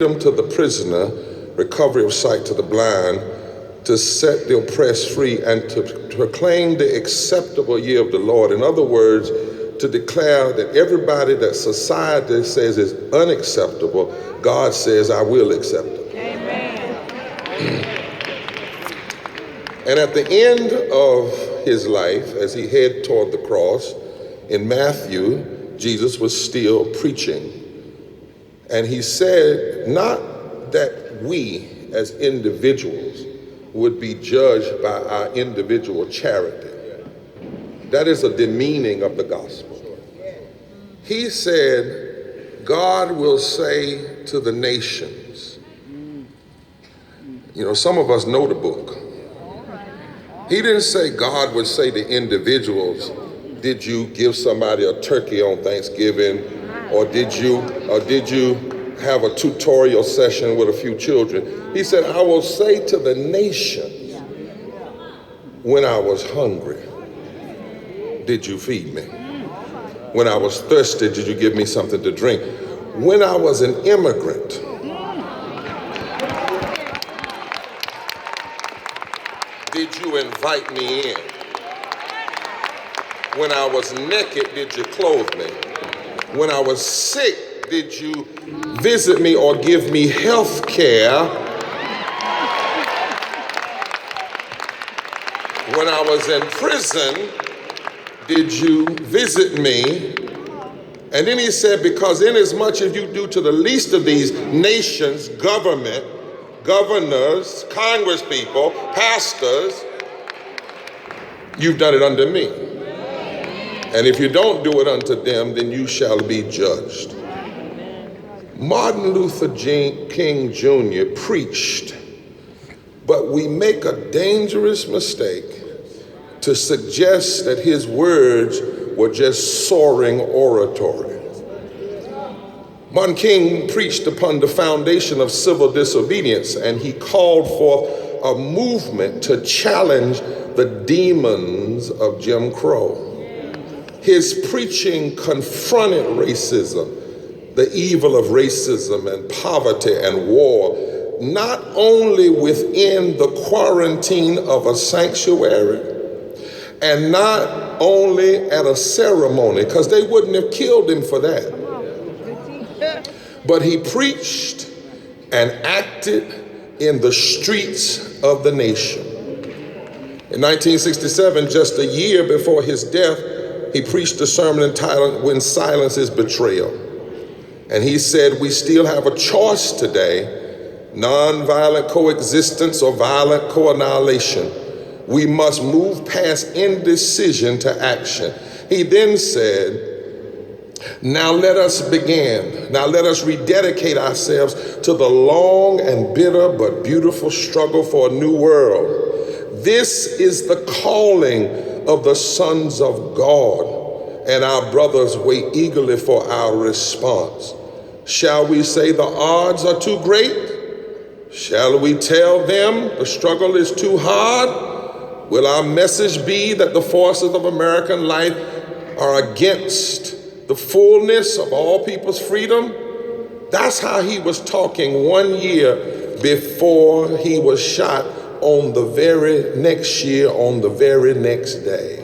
freedom to the prisoner, recovery of sight to the blind, to set the oppressed free, and to proclaim the acceptable year of the Lord. In other words, to declare that everybody that society says is unacceptable, God says, I will accept them. Amen. And at the end of his life, as he headed toward the cross, in Matthew, Jesus was still preaching. And he said, not that we as individuals would be judged by our individual charity. That is a demeaning of the gospel. He said, God will say to the nations, some of us know the book. He didn't say God would say to individuals, did you give somebody a turkey on Thanksgiving? Or did you have a tutorial session with a few children? He said, I will say to the nations, when I was hungry, did you feed me? When I was thirsty, did you give me something to drink? When I was an immigrant, did you invite me in? When I was naked, did you clothe me? When I was sick, did you visit me or give me health care? When I was in prison, did you visit me? And then he said, because inasmuch as you do to the least of these nations, government, governors, congresspeople, pastors, you've done it unto me. And if you don't do it unto them, then you shall be judged. Martin Luther King Jr. preached, but we make a dangerous mistake to suggest that his words were just soaring oratory. Martin King preached upon the foundation of civil disobedience, and he called forth a movement to challenge the demons of Jim Crow. His preaching confronted racism, the evil of racism and poverty and war, not only within the quarantine of a sanctuary and not only at a ceremony, because they wouldn't have killed him for that, but he preached and acted in the streets of the nation. In 1967, just a year before his death, he preached a sermon entitled, When Silence is Betrayal. And he said, we still have a choice today, nonviolent coexistence or violent co-annihilation. We must move past indecision to action. He then said, now let us begin. Now let us rededicate ourselves to the long and bitter but beautiful struggle for a new world. This is the calling of the sons of God, and our brothers wait eagerly for our response. Shall we say the odds are too great? Shall we tell them the struggle is too hard? Will our message be that the forces of American life are against the fullness of all people's freedom? That's how he was talking 1 year before he was shot on the very next year, on the very next day.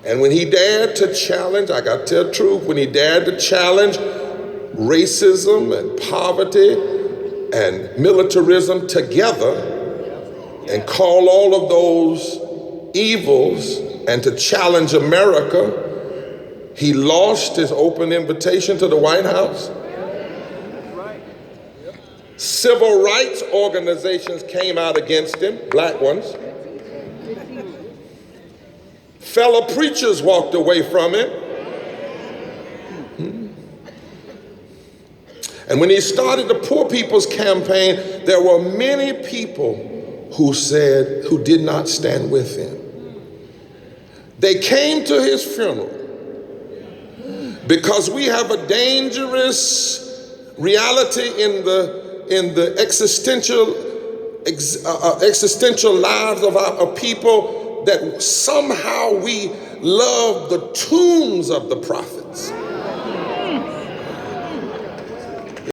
And when he dared to challenge, I got to tell the truth, when he dared to challenge racism and poverty and militarism together and call all of those evils and to challenge America, he lost his open invitation to the White House. Civil rights organizations came out against him, black ones. Fellow preachers walked away from him. And when he started the Poor People's Campaign, there were many people who did not stand with him. They came to his funeral because we have a dangerous reality in the existential lives of our people, that somehow we love the tombs of the prophets